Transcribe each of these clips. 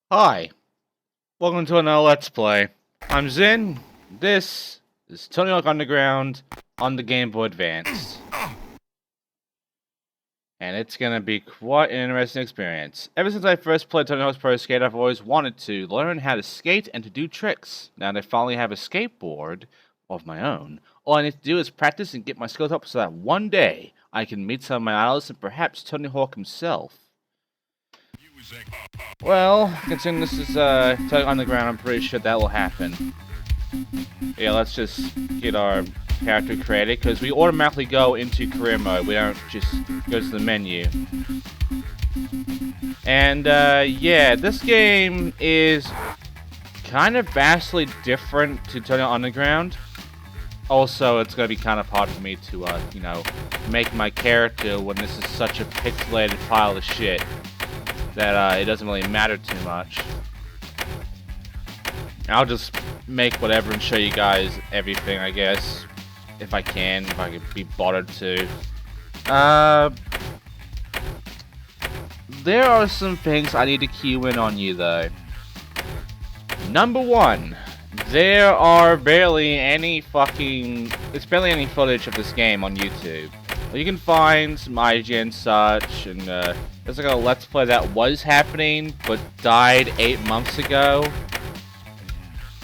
Hi, welcome to another Let's Play. I'm Zin. This is Tony Hawk Underground on the Game Boy Advance. And it's gonna be quite an interesting experience. Ever since I first played Tony Hawk's Pro Skate, I've always wanted to learn how to skate and to do tricks. Now that I finally have a skateboard of my own, all I need to do is practice and get my skills up so that one day I can meet some of my idols and perhaps Tony Hawk himself. Well, considering this is Tony Hawk Underground, I'm pretty sure that will happen. Yeah, let's just get our character created, because we automatically go into career mode. We don't just go to the menu. And, yeah, this game is kind of vastly different to Tony Hawk Underground. Also, it's going to be kind of hard for me to, you know, make my character when this is such a pixelated pile of shit that, it doesn't really matter too much. I'll just make whatever and show you guys everything, I guess. If I can be bothered to. There are some things I need to cue in on you, though. Number one, there are barely any barely any footage of this game on YouTube. You can find some IGN and such, and there's like a Let's Play that was happening, but died 8 months ago.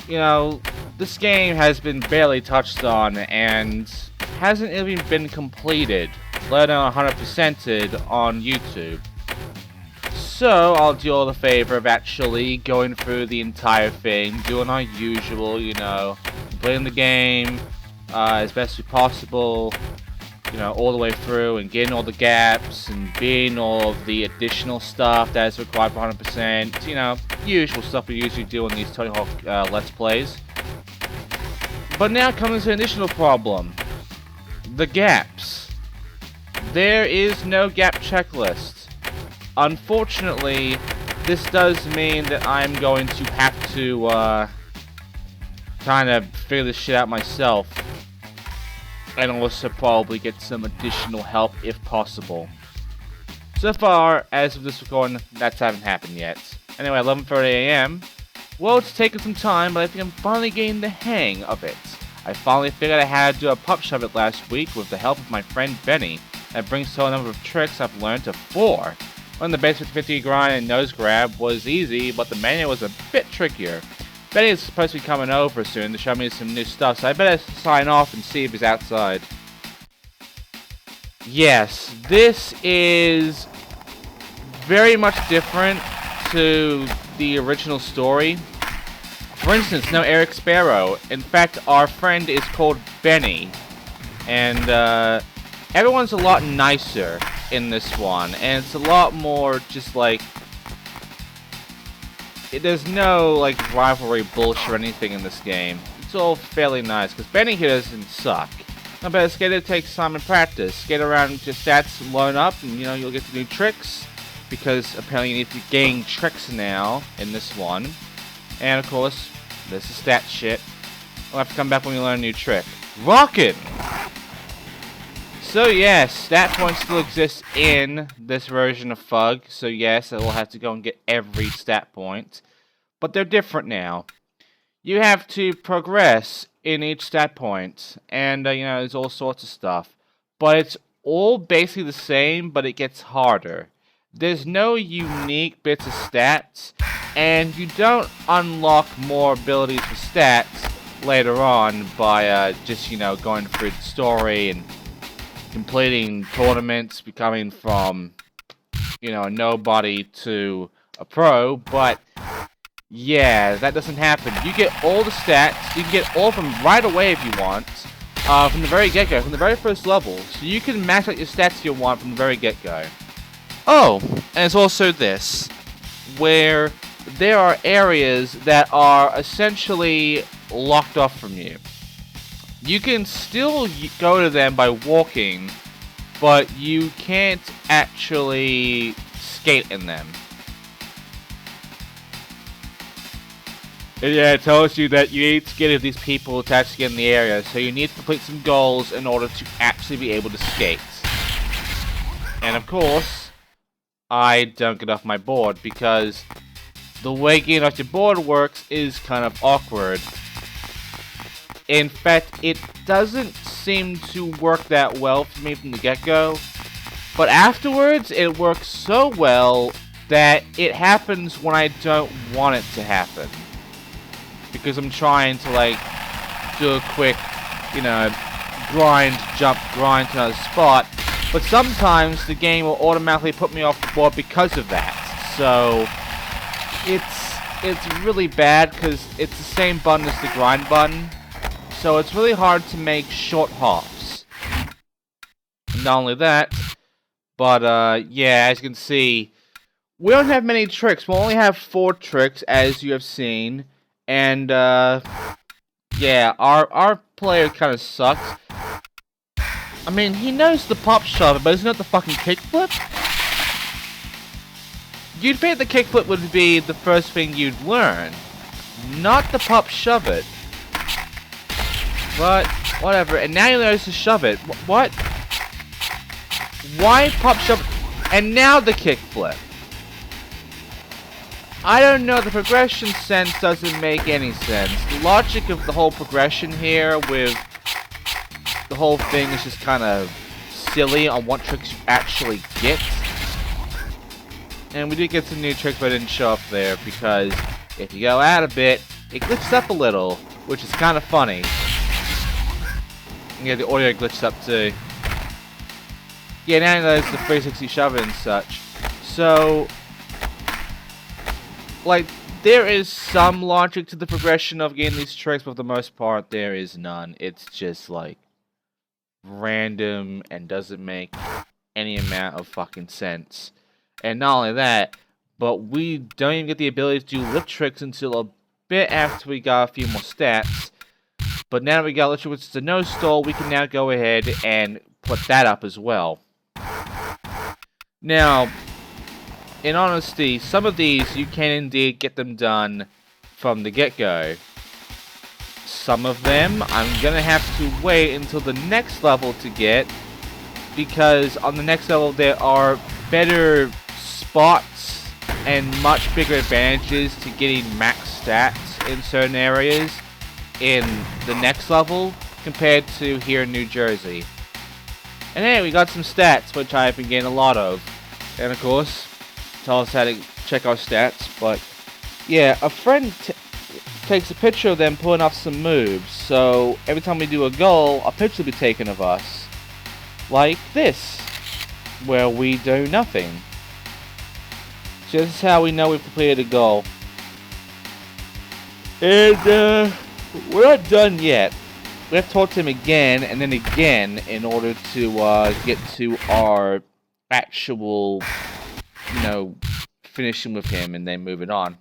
You know, this game has been barely touched on and hasn't even been completed, let alone 100%ed on YouTube. So I'll do all the favor of actually going through the entire thing, doing our usual, you know, playing the game as best as possible, you know, all the way through, and getting all the gaps and being all of the additional stuff that is required for 100%. You know, usual stuff we usually do in these Tony Hawk Let's Plays. But now comes an additional problem. The gaps. There is no gap checklist. Unfortunately, this does mean that I'm going to have to kind of figure this shit out myself. And also probably get some additional help if possible. So far, as of this recording, that hasn't happened yet. Anyway, 11:30 AM. Well, it's taken some time, but I think I'm finally getting the hang of it. I finally figured out how to do a pup shove it last week with the help of my friend Benny. That brings total number of tricks I've learned to 4. One of the basic 50 grind and nose grab was easy, but the manual was a bit trickier. Benny is supposed to be coming over soon to show me some new stuff, so I better sign off and see if he's outside. Yes, this is very much different to the original story. For instance, no Eric Sparrow. In fact, our friend is called Benny. And everyone's a lot nicer in this one, and it's a lot more just like... There's no, like, rivalry bullshit or anything in this game. It's all fairly nice, because Benny here doesn't suck. I bet a skater takes time and practice. Skate around with your stats, load up, and, you know, you'll get to new tricks. Because apparently you need to gain tricks now in this one. And, of course, this is stat shit. We'll have to come back when we learn a new trick. Rockin'! So yes, stat points still exist in this version of FUG, so yes, I will have to go and get every stat point. But they're different now. You have to progress in each stat point, and you know, there's all sorts of stuff. But it's all basically the same, but it gets harder. There's no unique bits of stats, and you don't unlock more abilities for stats later on by just, you know, going through the story and completing tournaments, becoming from, you know, a nobody to a pro, but yeah, that doesn't happen. You get all the stats, you can get all of them right away if you want, from the very get-go, from the very first level, so you can max out your stats you want from the very get-go. Oh, and it's also this, where there are areas that are essentially locked off from you. You can still go to them by walking, but you can't actually skate in them. And yeah, it tells you that you need to get these people to actually get in the area, so you need to complete some goals in order to actually be able to skate. And of course, I don't get off my board because the way getting off your board works is kind of awkward. In fact, it doesn't seem to work that well for me from the get-go. But afterwards, it works so well that it happens when I don't want it to happen. Because I'm trying to, like, do a quick, you know, grind to another spot. But sometimes the game will automatically put me off the board because of that. So, it's really bad because it's the same button as the grind button. So it's really hard to make short hops. Not only that, but yeah, as you can see, we don't have many tricks. We only have 4 tricks, as you have seen. And yeah, our player kind of sucks. I mean, he knows the pop shove, but doesn't know the fucking kickflip? You'd think the kickflip would be the first thing you'd learn, not the pop shove it. But, whatever, and now you notice to shove it. What? Why pop shove it? And now the kickflip. I don't know, the progression sense doesn't make any sense. The logic of the whole progression here with the whole thing is just kind of silly on what tricks you actually get. And we did get some new tricks, but I didn't show up there because if you go out a bit, it glitches up a little, which is kind of funny. Yeah, the audio glitched up too. Yeah, now there's the 360 shove and such. So, like, there is some logic to the progression of getting these tricks, but for the most part, there is none. It's just, like, random and doesn't make any amount of fucking sense. And not only that, but we don't even get the ability to do lip tricks until a bit after we got a few more stats. But now that we got lip tricks, which is a no stall, we can now go ahead and put that up as well. Now, in honesty, some of these you can indeed get them done from the get-go. Some of them I'm gonna have to wait until the next level to get, because on the next level there are better spots and much bigger advantages to getting max stats in certain areas in the next level compared to here in New Jersey. And hey, we got some stats, which I've been getting a lot of. And of course, tell us how to check our stats. But yeah, a friend takes a picture of them pulling off some moves. So every time we do a goal, a picture will be taken of us. Like this, where we do nothing. So this is how we know we've completed a goal. And we're not done yet. We have to talk to him again and then again in order to get to our actual, you know, finishing with him and then moving on.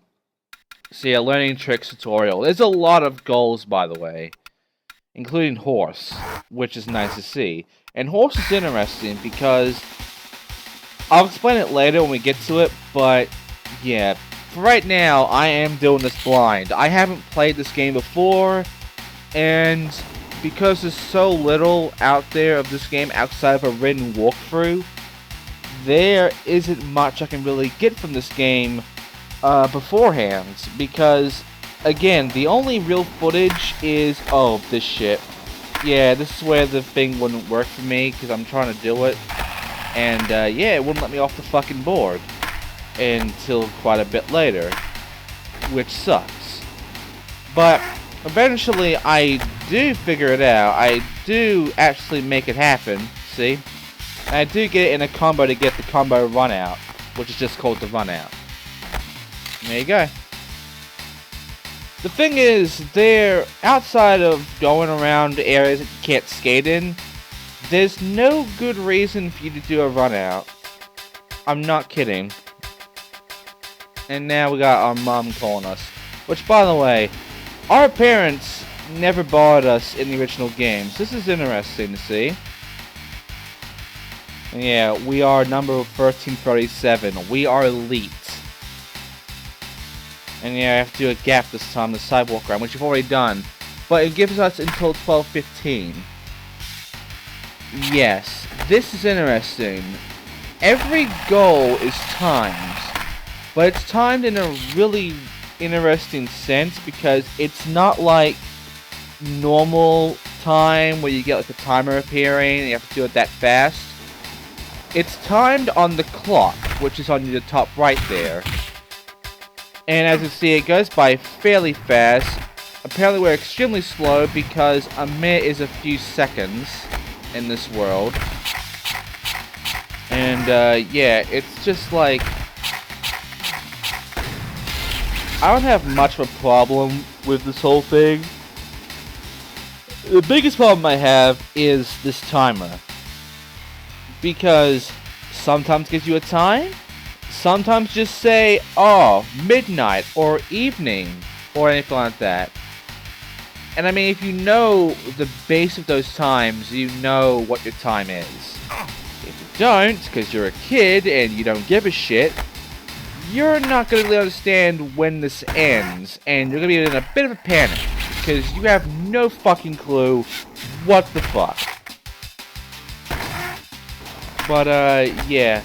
So yeah, learning tricks tutorial. There's a lot of goals, by the way, including horse, which is nice to see. And horse is interesting because I'll explain it later when we get to it, but yeah, for right now, I am doing this blind. I haven't played this game before, and because there's so little out there of this game outside of a written walkthrough, there isn't much I can really get from this game beforehand, because, again, the only real footage is, oh, this shit. Yeah, this is where the thing wouldn't work for me, because I'm trying to do it, and, yeah, it wouldn't let me off the fucking board until quite a bit later, which sucks. But eventually I do figure it out. I do actually make it happen, see? And I do get it in a combo to get the combo run out, which is just called the run out. There you go. The thing is, they're outside of going around areas that you can't skate in, there's no good reason for you to do a run out. I'm not kidding. And now we got our mom calling us. Which, by the way, our parents never bothered us in the original games. This is interesting to see. And yeah, we are number 1337. We are elite. And yeah, I have to do a gap this time, the sidewalk grind, which we've already done. But it gives us until 12:15. Yes, this is interesting. Every goal is timed. but it's timed in a really interesting sense because it's not like normal time where you get like a timer appearing and you have to do it that fast. It's timed on the clock, which is on the top right there. And as you see, it goes by fairly fast. Apparently we're extremely slow because a minute is a few seconds in this world. And yeah, it's just like, I don't have much of a problem with this whole thing. The biggest problem I have is this timer. Because sometimes it gives you a time, sometimes just say, oh, midnight or evening or anything like that. And I mean, if you know the base of those times, you know what your time is. If you don't, because you're a kid and you don't give a shit, you're not going to really understand when this ends, and you're going to be in a bit of a panic, because you have no fucking clue what the fuck. But, yeah,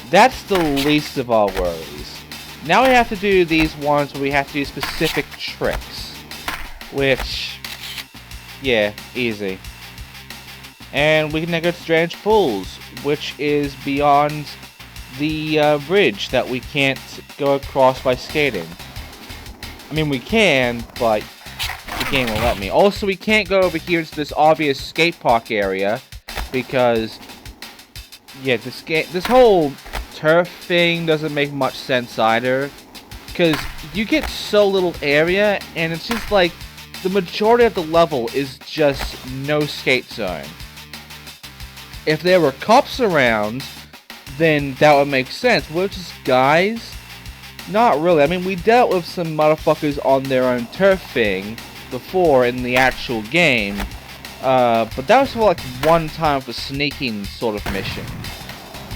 that's the least of our worries. Now we have to do these ones where we have to do specific tricks. Which, yeah, easy. And we can now go to Strange Pools, which is beyond the bridge that we can't go across by skating. I mean, we can, but the game won't let me. Also, we can't go over here to this obvious skate park area, because yeah, this whole turf thing doesn't make much sense either. Because you get so little area, and it's just like, the majority of the level is just no skate zone. If there were cops around, then that would make sense. We're just guys? Not really. I mean, we dealt with some motherfuckers on their own turf thing before in the actual game. But that was for like one time for sneaking sort of mission.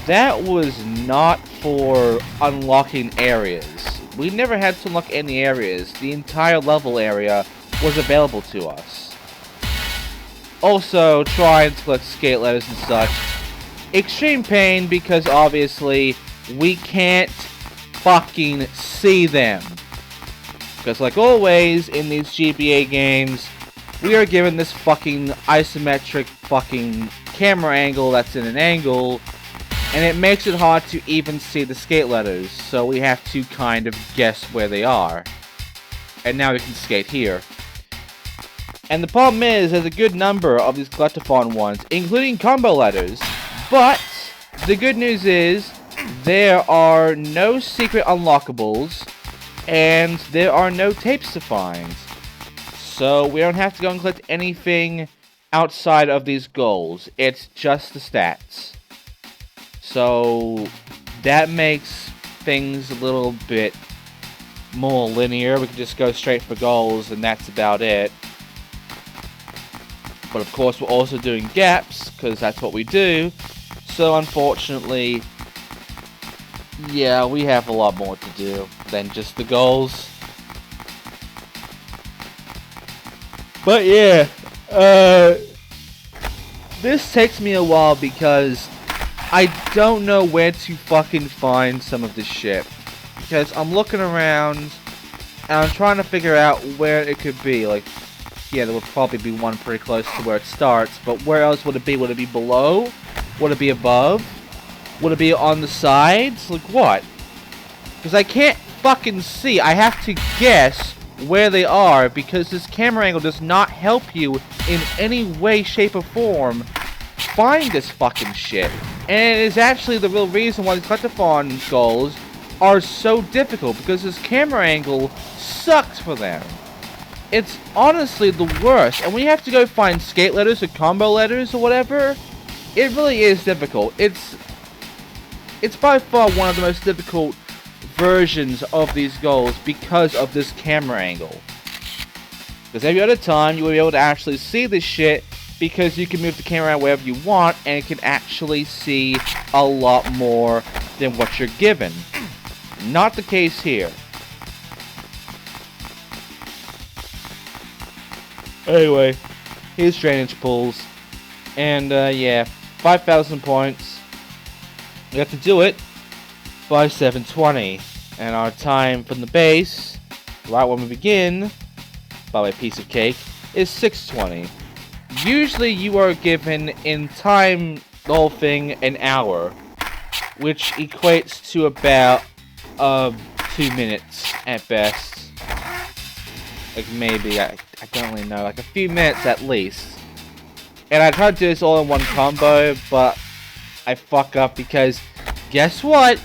That was not for unlocking areas. We never had to unlock any areas. The entire level area was available to us. Also, trying to collect skate ladders and such. Extreme pain because obviously we can't fucking see them. Because like always in these GBA games, we are given this fucking isometric fucking camera angle that's in an angle, and it makes it hard to even see the skate ladders, so we have to kind of guess where they are. And now we can skate here. And the problem is, there's a good number of these collectathon ones, including combo ladders, but the good news is, there are no secret unlockables, and there are no tapes to find. So we don't have to go and collect anything outside of these goals. It's just the stats. So that makes things a little bit more linear. We can just go straight for goals and that's about it. But of course we're also doing gaps, because that's what we do. So unfortunately, yeah, we have a lot more to do than just the goals. But yeah, this takes me a while because I don't know where to fucking find some of this shit. Because I'm looking around and I'm trying to figure out where it could be. Like, yeah, there would probably be one pretty close to where it starts, but where else would it be? Would it be below? Would it be above? Would it be on the sides? Like what? Because I can't fucking see. I have to guess where they are because this camera angle does not help you in any way, shape, or form find this fucking shit. And it is actually the real reason why the collectathon goals are so difficult, because this camera angle sucks for them. It's honestly the worst. And when you have to go find skate letters or combo letters or whatever, it really is difficult. It's by far one of the most difficult versions of these goals because of this camera angle. Because every other time you will be able to actually see this shit because you can move the camera around wherever you want and it can actually see a lot more than what you're given. Not the case here. Anyway, here's drainage pools. And yeah, 5,000 points. We have to do it by 720. And our time from the base, right when we begin, by the way, piece of cake, is 6:20. Usually you are given in time the whole thing an hour, which equates to about 2 minutes at best. Like maybe, I don't really know, like a few minutes at least. And I tried to do this all in one combo, but I fuck up because guess what?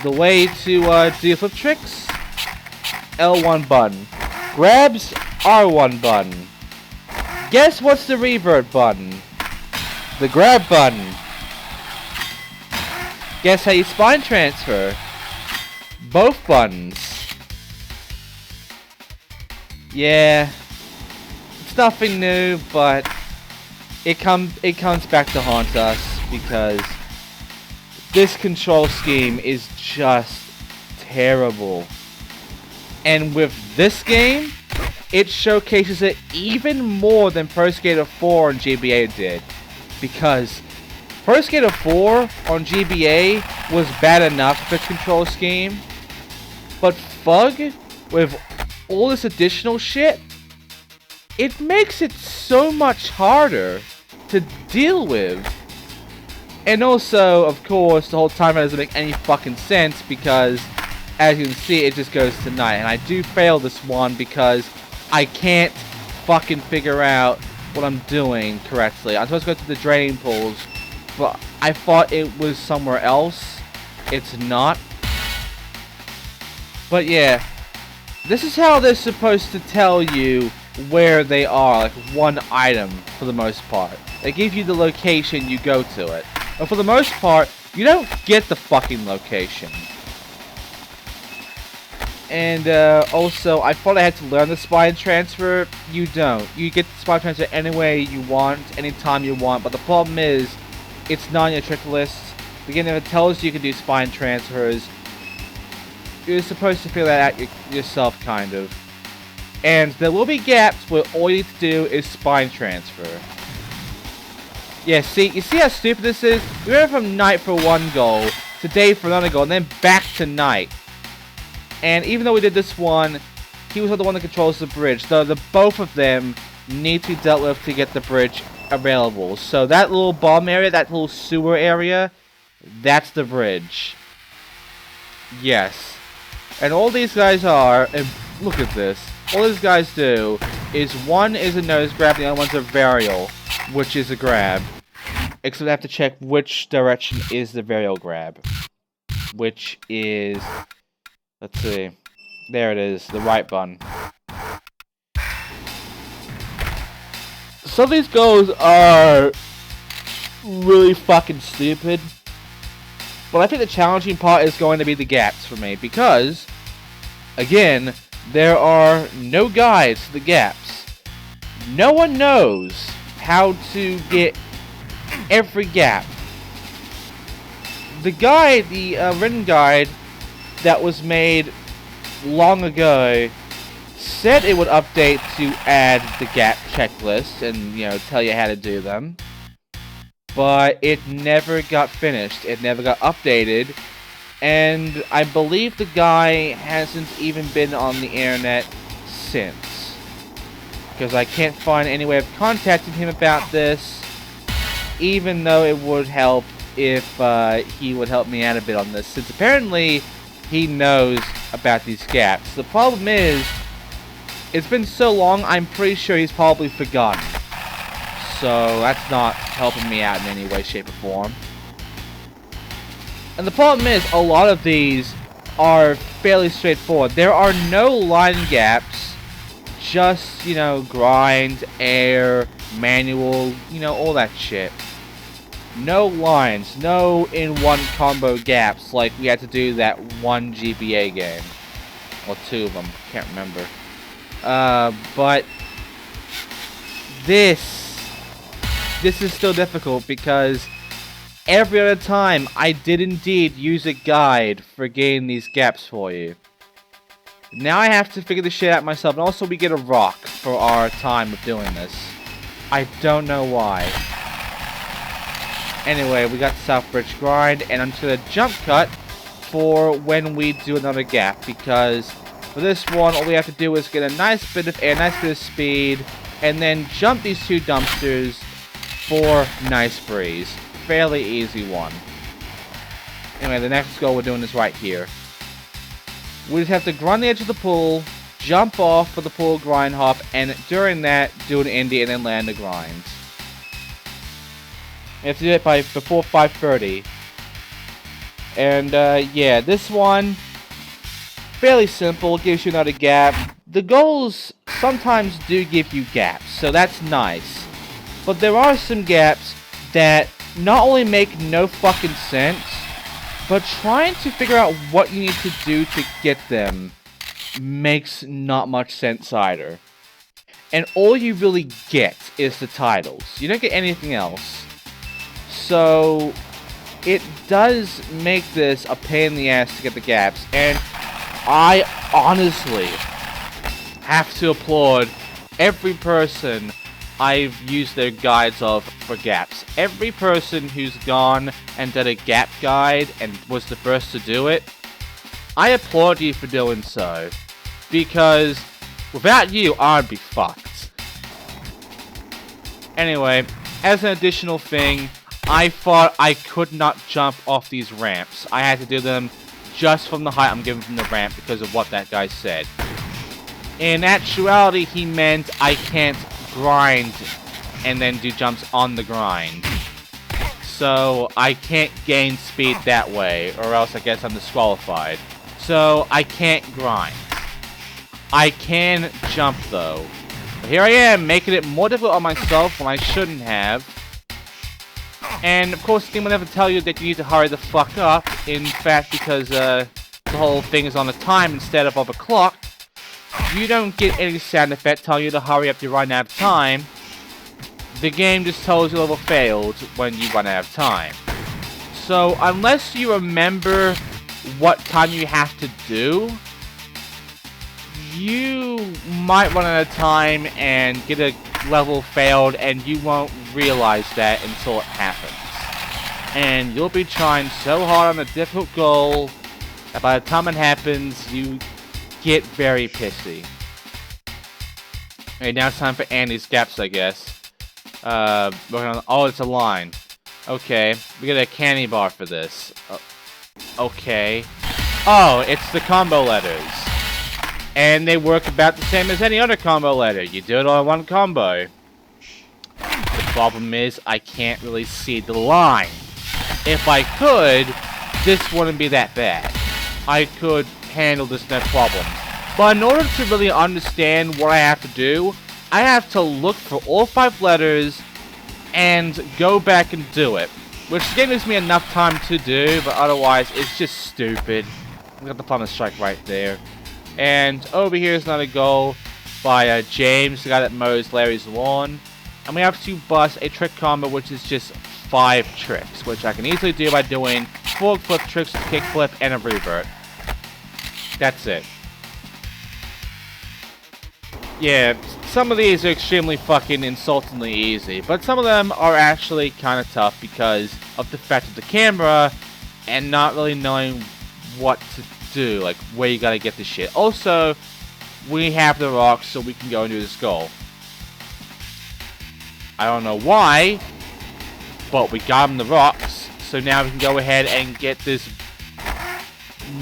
The way to do flip tricks, L1 button. Grabs, R1 button. Guess what's the revert button? The grab button. Guess how you spine transfer? Both buttons. Yeah, it's nothing new, but it comes back to haunt us because this control scheme is just terrible. And with this game, it showcases it even more than Pro Skater 4 on GBA did. Because Pro Skater 4 on GBA was bad enough with its control scheme, but FUG, with all this additional shit, it makes it so much harder to deal with. And also, of course, the whole timer doesn't make any fucking sense because, as you can see, it just goes to night. And I do fail this one because I can't fucking figure out what I'm doing correctly. I'm supposed to go to the draining pools, but I thought it was somewhere else. It's not. But yeah, this is how they're supposed to tell you where they are, like one item for the most part. They give you the location, you go to it. But for the most part, you don't get the fucking location. And also, I thought I had to learn the spine transfer. You don't. You get the spine transfer any way you want, anytime you want. But the problem is, it's not on your trick list. Again, if it tells you can do spine transfers, you're supposed to figure that out yourself, kind of. And there will be gaps where all you need to do is spine transfer. Yeah, see, you see how stupid this is? We went from night for one goal to day for another goal, and then back to night. And even though we did this one, he was the one that controls the bridge. So both of them need to be dealt with to get the bridge available. So that little bomb area, that little sewer area, that's the bridge. Yes. And all these guys are, and look at this, all these guys do is one is a nose grab, the other one's a varial, which is a grab. Except I have to check which direction is the varial grab. Which is, let's see, there it is, the right button. Some of these goals are really fucking stupid. But I think the challenging part is going to be the gaps for me, because, again, there are no guides to the gaps. No one knows how to get every gap. The guide, the written guide that was made long ago, said it would update to add the gap checklist and, you know, tell you how to do them. But it never got finished. It never got updated. And I believe the guy hasn't even been on the internet since. Because I can't find any way of contacting him about this. Even though it would help if he would help me out a bit on this. Since apparently he knows about these gaps. The problem is, it's been so long, I'm pretty sure he's probably forgotten. So that's not helping me out in any way, shape, or form. And the problem is, a lot of these are fairly straightforward. There are no line gaps, just, you know, grind, air, manual, you know, all that shit. No lines, no in-one combo gaps like we had to do that one GBA game. Or two of them, can't remember. But this is still difficult because every other time I did indeed use a guide for getting these gaps for you. Now I have to figure this shit out myself, and also we get a rock for our time of doing this. I don't know why. Anyway, we got Southbridge Grind, and I'm just gonna jump cut for when we do another gap, because for this one, all we have to do is get a nice bit of air, nice bit of speed, and then jump these 2 dumpsters for nice breeze. Fairly easy one. Anyway, the next goal we're doing is right here. We just have to grind the edge of the pool, jump off for the pool grind hop, and during that, do an indie and then land the grinds. You have to do it before 5:30. And yeah, this one, fairly simple, gives you another gap. The goals sometimes do give you gaps, so that's nice. But there are some gaps that not only make no fucking sense, but trying to figure out what you need to do to get them makes not much sense either. And all you really get is the titles. You don't get anything else. So it does make this a pain in the ass to get the gaps, and I honestly have to applaud every person I've used their guides of for gaps. Every person who's gone and did a gap guide and was the first to do it, I applaud you for doing so, because without you, I'd be fucked. Anyway, as an additional thing, I thought I could not jump off these ramps. I had to do them just from the height I'm given from the ramp because of what that guy said. In actuality, he meant I can't grind and then do jumps on the grind. So I can't gain speed that way, or else I guess I'm disqualified. So I can't grind. I can jump though. But here I am, making it more difficult on myself when I shouldn't have. And of course, the game will never tell you that you need to hurry the fuck up. In fact, because the whole thing is on a time instead of a clock, you don't get any sound effect telling you to hurry up, you're running out of time. The game just tells you level failed when you run out of time. So unless you remember what time you have to do, you might run out of time and get a level failed, and you won't realize that until it happens. And you'll be trying so hard on a difficult goal that by the time it happens, you get very pissy. Okay, now it's time for Andy's gaps, I guess. Oh, it's a line. Okay, we get a candy bar for this. Okay. Oh, it's the combo letters. And they work about the same as any other combo letter. You do it all in one combo. The problem is, I can't really see the line. If I could, this wouldn't be that bad. I could handle this no problem. But in order to really understand what I have to do, I have to look for all 5 letters and go back and do it. Which the game gives me enough time to do, but otherwise it's just stupid. We got the Plumber Strike right there. And over here is another goal by James, the guy that mows Larry's lawn. And we have to bust a trick combo, which is just 5 tricks, which I can easily do by doing 4 flip tricks, a kick flip, and a revert. That's it. Yeah, some of these are extremely fucking insultingly easy, but some of them are actually kind of tough because of the fact of the camera and not really knowing what to do, like where you gotta get the shit. Also, we have the rocks, so we can go and do this goal. I don't know why, but we got him the rocks, so now we can go ahead and get this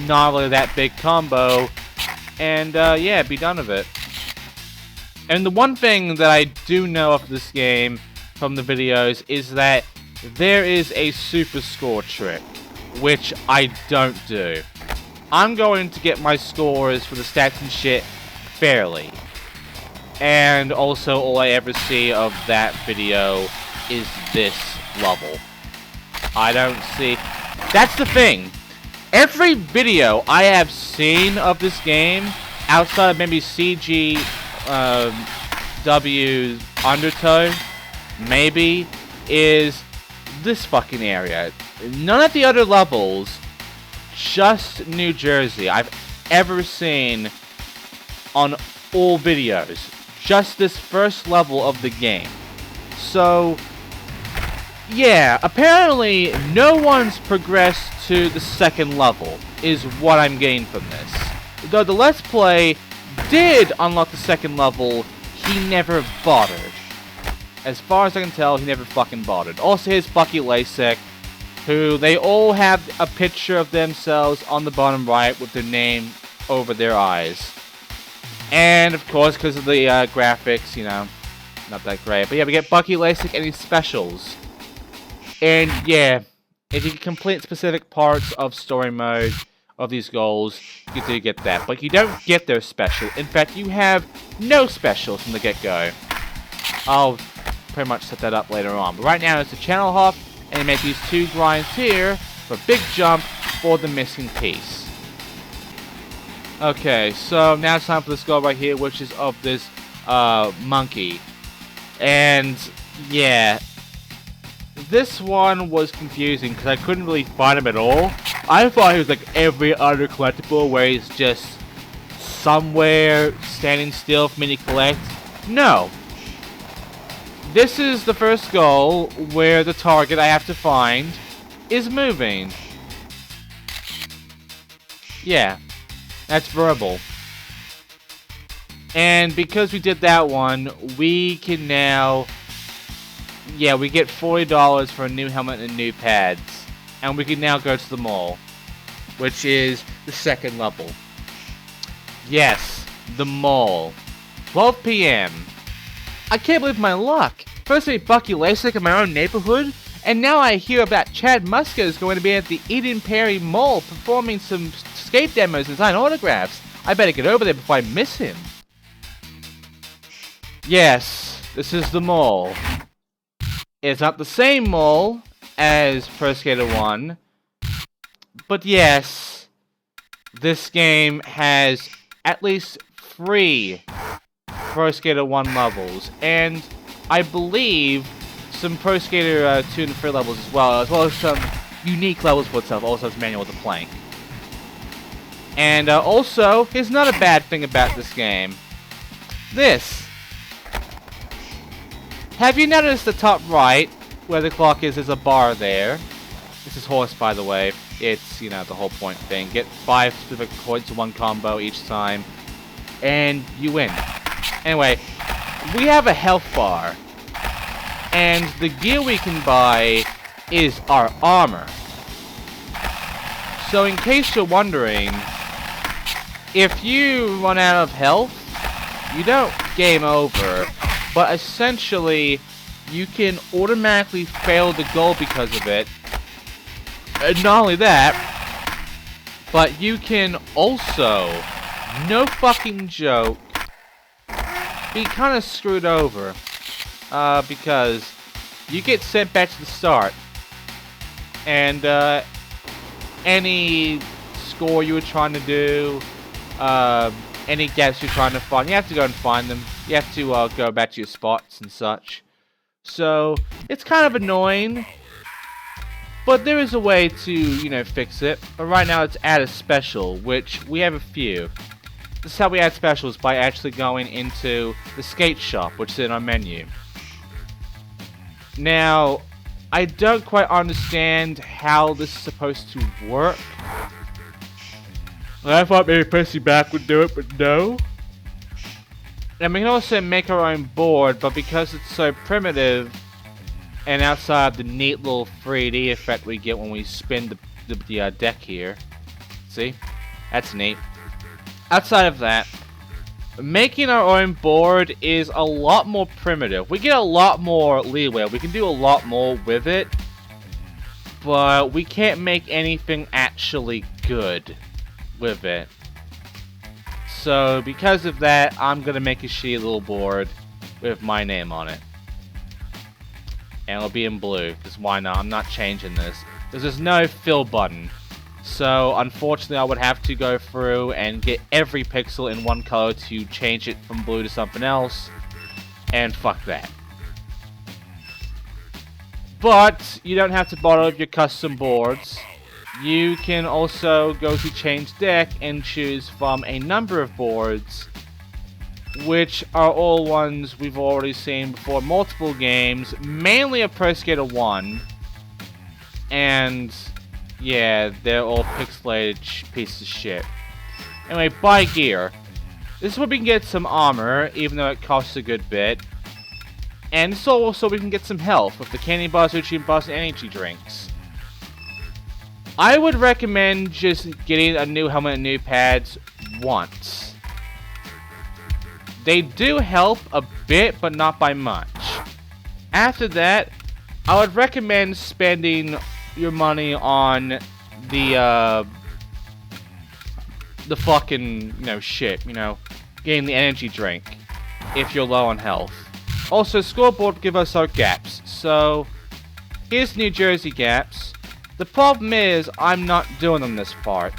not really that big combo, and yeah, be done with it. And the one thing that I do know of this game from the videos is that there is a super score trick, which I don't do. I'm going to get my scores for the stats and shit fairly. And also, all I ever see of that video is this level. I don't see... That's the thing. Every video I have seen of this game, outside of maybe CG... W Undertow, maybe, is this fucking area. None of the other levels, just New Jersey, I've ever seen on all videos. Just this first level of the game. So, yeah, apparently no one's progressed to the second level, is what I'm getting from this. Though the Let's Play did unlock the second level, he never bothered. As far as I can tell, he never fucking bothered. Also, here's Bucky Lasek, who they all have a picture of themselves on the bottom right with their name over their eyes. And, of course, because of the graphics, you know, not that great. But yeah, we get Bucky Lasek and his specials. And yeah, if you can complete specific parts of story mode of these goals, you do get that. But you don't get their special. In fact, you have no specials from the get-go. I'll pretty much set that up later on. But right now, it's a channel hop, and you make these 2 grinds here for a big jump for the missing piece. Okay, so now it's time for this goal right here, which is of this monkey. And yeah, this one was confusing because I couldn't really find him at all. I thought he was like every other collectible where he's just somewhere standing still for me to collect. No. This is the first goal where the target I have to find is moving. Yeah, that's verbal. And because we did that one, we can now... Yeah, we get $40 for a new helmet and new pads. And we can now go to the mall, which is the second level. Yes, the mall. 12 PM. I can't believe my luck. First I meet Bucky Lasek in my own neighborhood, and now I hear about Chad Muska is going to be at the Eden Prairie Mall performing some skate demos and sign autographs. I better get over there before I miss him. Yes, this is the mall. It's not the same mall as Pro Skater 1, but yes, this game has at least 3 Pro Skater 1 levels, and I believe some Pro Skater 2 and 3 levels as well as some unique levels for itself. Also has manual with the plank. And also, here's not a bad thing about this game. This. Have you noticed the top right, where the clock is, there's a bar there? This is horse, by the way. It's, you know, the whole point thing. Get 5 specific points in one combo each time, and you win. Anyway, we have a health bar, and the gear we can buy is our armor. So in case you're wondering, if you run out of health, you don't game over, but essentially you can automatically fail the goal because of it. And not only that, but you can also, no fucking joke, be kind of screwed over, because you get sent back to the start, and any score you were trying to do, any gaps you're trying to find, you have to go and find them. You have to go back to your spots and such. So it's kind of annoying, but there is a way to, you know, fix it. But right now it's add a special, which we have a few. This is how we add specials, by actually going into the skate shop, which is in our menu. Now, I don't quite understand how this is supposed to work. I thought maybe pressing back would do it, but no. And we can also make our own board, but because it's so primitive, and outside the neat little 3D effect we get when we spin the deck here. See? That's neat. Outside of that, making our own board is a lot more primitive. We get a lot more leeway. We can do a lot more with it, but we can't make anything actually good with it. So because of that, I'm gonna make a shitty little board with my name on it, and it'll be in blue, because why not? I'm not changing this, because there's no fill button. So unfortunately I would have to go through and get every pixel in one color to change it from blue to something else, and fuck that. But you don't have to bother with your custom boards. You can also go to change deck and choose from a number of boards, which are all ones we've already seen before, multiple games, mainly a Pro Skater 1, and yeah, they're all pixelated pieces of shit. Anyway, buy gear. This is where we can get some armor, even though it costs a good bit. And so we can get some health with the candy bars, nutrient bars, and energy drinks. I would recommend just getting a new helmet and new pads once. They do help a bit, but not by much. After that, I would recommend spending your money on the fucking, shit, getting the energy drink if you're low on health. Also, scoreboard will give us our gaps. So, here's New Jersey gaps. The problem is, I'm not doing them this part.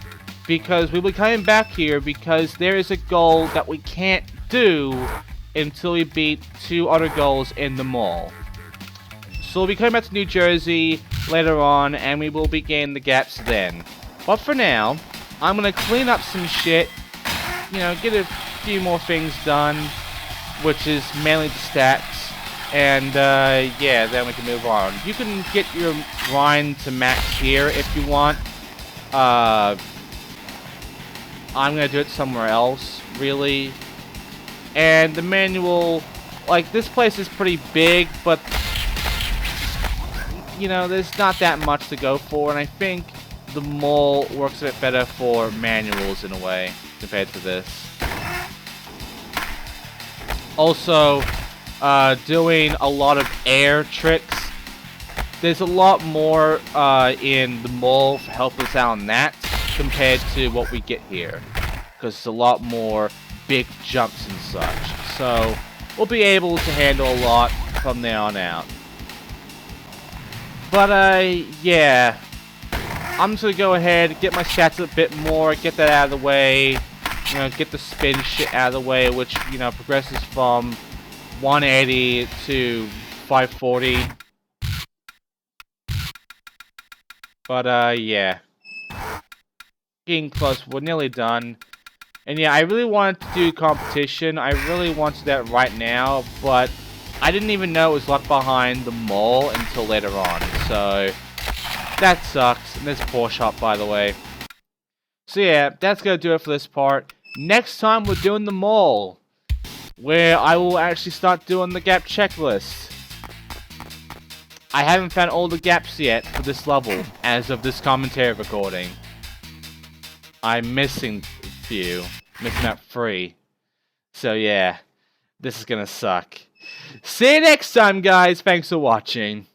Because we'll be coming back here because there is a goal that we can't do until we beat 2 other goals in the mall. So we'll be coming back to New Jersey later on, and we will be getting the gaps then. But for now, I'm gonna clean up some shit, get a few more things done, which is mainly the stats, and yeah, then we can move on. You can get your grind to max here if you want. I'm gonna do it somewhere else, really. And the manual, like, this place is pretty big, but there's not that much to go for, and I think the mall works a bit better for manuals in a way compared to this. Also, doing a lot of air tricks. There's a lot more in the mall for help us out on that compared to what we get here, because it's a lot more big jumps and such. So we'll be able to handle a lot from there on out. But yeah, I'm just gonna go ahead, get my stats a bit more, get that out of the way, get the spin shit out of the way, which, progresses from 180 to 540. But yeah, getting close, we're nearly done. And yeah, I really wanted to do competition, I really wanted that right now, but I didn't even know it was left behind the mall until later on, so that sucks. And there's a Porsche shop, by the way. So yeah, that's gonna do it for this part. Next time we're doing the mall, where I will actually start doing the gap checklist. I haven't found all the gaps yet for this level, as of this commentary recording. I'm missing a few, missing out 3. So yeah, this is gonna suck. See you next time, guys. Thanks for watching.